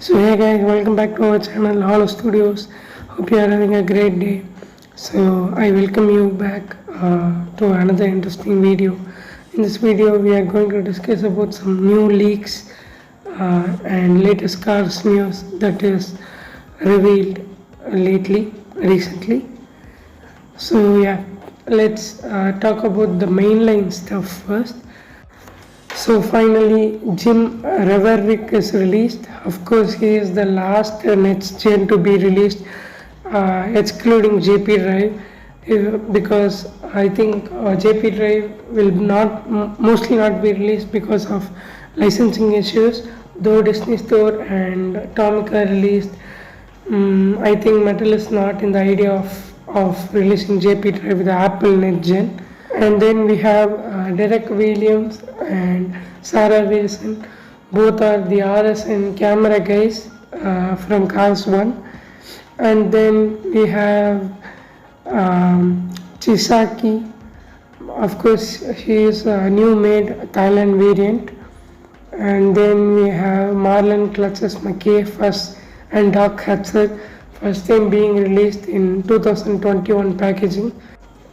So hey guys, welcome back to our channel Hollow Studios. Hope you are having a great day. So I welcome you back to another interesting video. In this video, we are going to discuss about some new leaks and latest cars news that is revealed recently. So yeah, let's talk about the mainline stuff first. So finally, Jim Reverwick is released. Of course, he is the last next gen to be released, excluding JP Drive, because I think JP Drive will mostly not be released because of licensing issues. Though Disney Store and Atomica released, I think Metal is not in the idea of releasing JP Drive with the Apple next gen. And then we have Derek Williams and Sarah Wilson. Both are the RS and camera guys from Cars 1. And then we have Chisaki. Of course, she is a new made Thailand variant. And then we have Marlon Clutches McKay first and Doc Hudson, first time being released in 2021 packaging.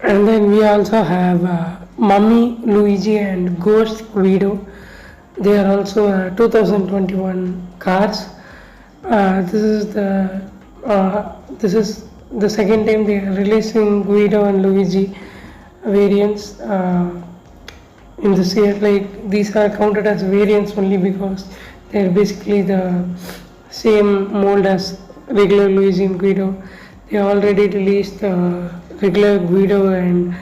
And then we also have Mummy, Luigi and Ghost Guido. They are also 2021 cars. This is the second time they are releasing Guido and Luigi variants in this year. Like, these are counted as variants only because they are basically the same mold as regular Luigi and Guido. They already released regular Guido and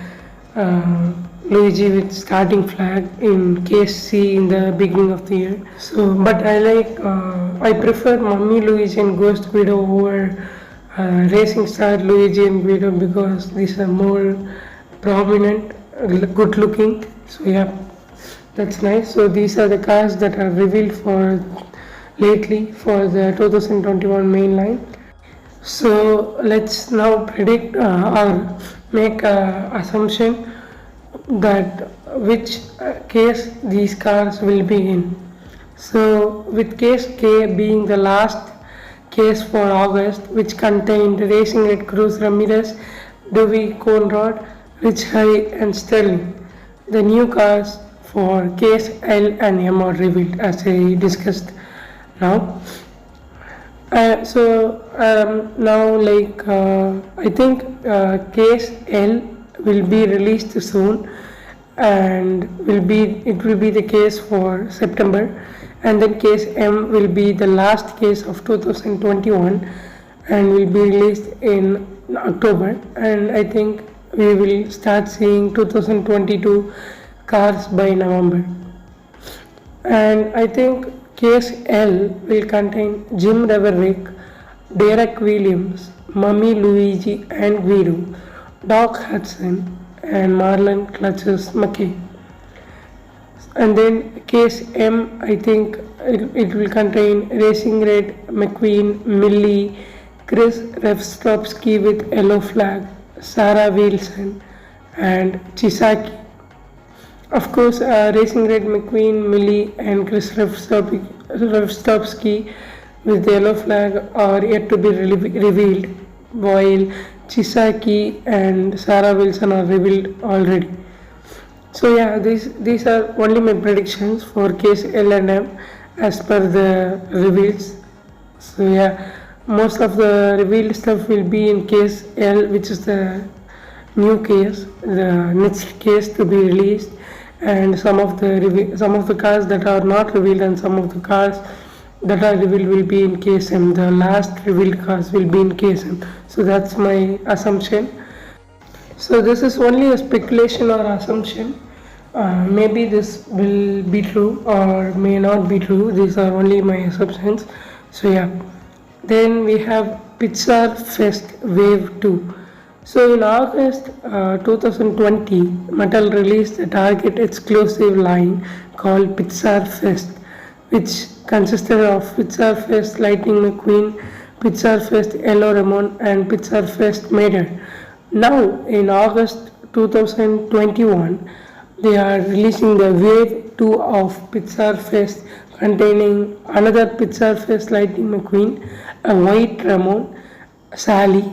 Luigi with starting flag in case C in the beginning of the year. So, but I prefer Mummy Luigi and Ghost Guido over Racing Star Luigi and Guido because these are more prominent, good looking. So yeah, that's nice. So these are the cars that are revealed for lately for the 2021 main line. So let's now predict or make an assumption that which case these cars will be in. So with case K being the last case for August, which contained Racing Red Cruz Ramirez, Dewey Conrad, Rich High and Sterling. The new cars for case L and M are revealed as I discussed now. I think case L will be released soon, and it will be the case for September, and then case M will be the last case of 2021 and will be released in October, and I think we will start seeing 2022 cars by November. And I think case L will contain Jim Reverwick, Derek Williams, Mummy Luigi and Guido, Doc Hudson and Marlon Clutches McKay. And then case M, I think it will contain Racing Red, McQueen, Millie, Chris Revstopski with yellow flag, Sarah Wilson and Chisaki. Of course, Racing Red, McQueen, Millie and Chris Revstopski with the yellow flag are yet to be revealed, while Chisaki and Sarah Wilson are revealed already. So yeah, these are only my predictions for case L and M as per the reveals. So yeah, most of the revealed stuff will be in case L, which is the new case, the next case to be released, and some of the cars that are not revealed and some of the cars that are revealed will be in case M. The last revealed cars will be in case M. So that's my assumption. So this is only a speculation or assumption. Maybe this will be true or may not be true. These are only my assumptions. So yeah. Then we have Pixar Fest Wave 2. So in August 2020, Mattel released a Target exclusive line called Pixar Fest, which consisted of Pixar Fest Lightning McQueen, Pixar Fest Yellow Ramon and Pixar Fest Mater. Now in August 2021, they are releasing the Wave 2 of Pixar Fest containing another Pixar face Lightning McQueen, a white Ramon, Sally,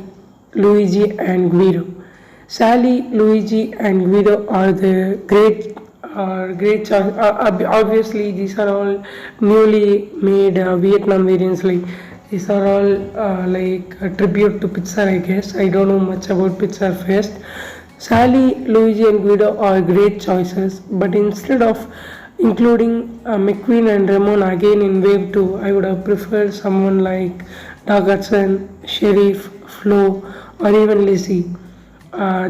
Luigi, and Guido. Sally, Luigi, and Guido are the great choice. Obviously, these are all newly made Vietnam variants. Like these are all like a tribute to Pixar, I guess. I don't know much about Pixar Fest. Sally, Luigi, and Guido are great choices, but instead of including McQueen and Ramon again in Wave 2, I would have preferred someone like Doug Hudson, Sheriff, Flo, or even Lizzie.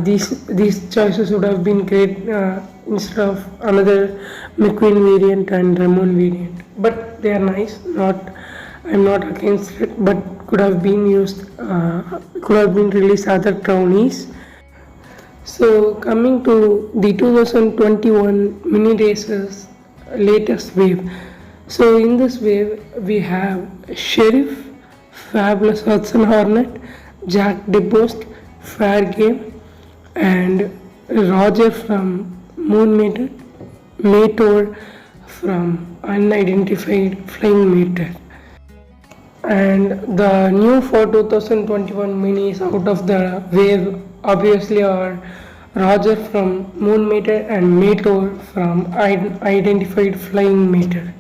These choices would have been great instead of another McQueen variant and Ramon variant. But they are nice. I'm not against it, but could have been used. Could have been released other brownies. So coming to the 2021 mini races latest wave. So in this wave we have Sheriff, Fabulous Hudson Hornet, Jack DeBost, Fair Game, and Roger from Moon Mator from Unidentified Flying Matter. And the new for 2021 minis out of the wave obviously are Roger from Moon Mater and Mator from Identified Flying Matter.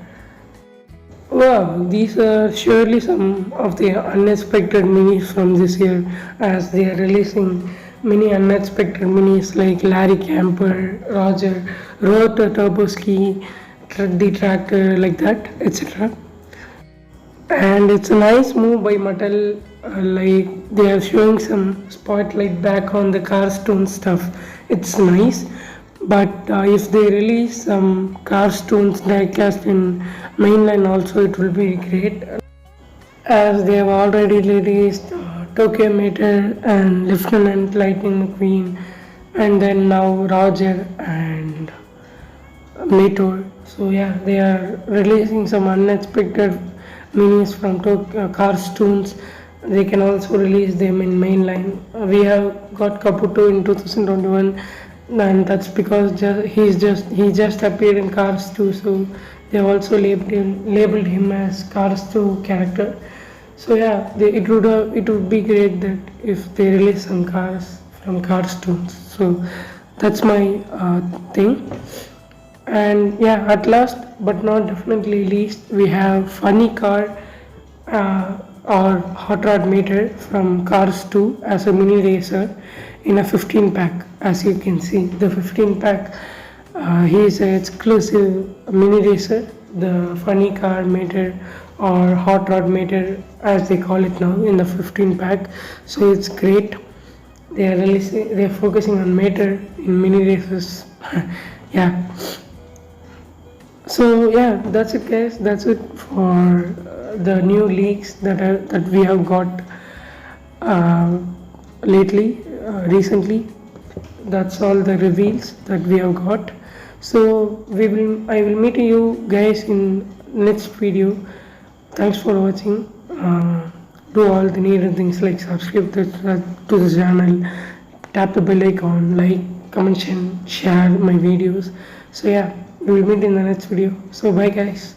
Wow, these are surely some of the unexpected minis from this year, as they are releasing many unexpected minis like Larry Camper, Roger, Rotor Turboski, the Tractor, like that, etc. And it's a nice move by Mattel, like they are showing some spotlight back on the cartoon stuff. It's nice, but if they release some cartoons diecast in mainline also, it will be great, as they have already released Tokyo Mater and Lieutenant Lightning McQueen, and then now Roger and Mator. So yeah, they are releasing some unexpected minis from cartoons. They can also release them in mainline. We have got Caputo in 2021, and that's because he just appeared in Cars 2, so they also labeled him as Cars 2 character. So yeah, it would be great that if they release some cars from cartoons. So that's my thing. And yeah, at last but not definitely least, we have Funny Car or Hot Rod Meter from Cars 2 as a mini racer in a 15 pack. As you can see, the 15 pack, he is an exclusive mini racer, the Funny Car Meter or Hot Rod Meter as they call it now in the 15 pack. So it's great. They are focusing on Meter in mini races. Yeah. So yeah, that's it, guys. That's it for the new leaks that we have got recently. That's all the reveals that we have got. So I will meet you guys in next video. Thanks for watching. Do all the needed things like subscribe to the channel, tap the bell icon, like, comment, and share my videos. So yeah, we will meet in the next video. So bye, guys.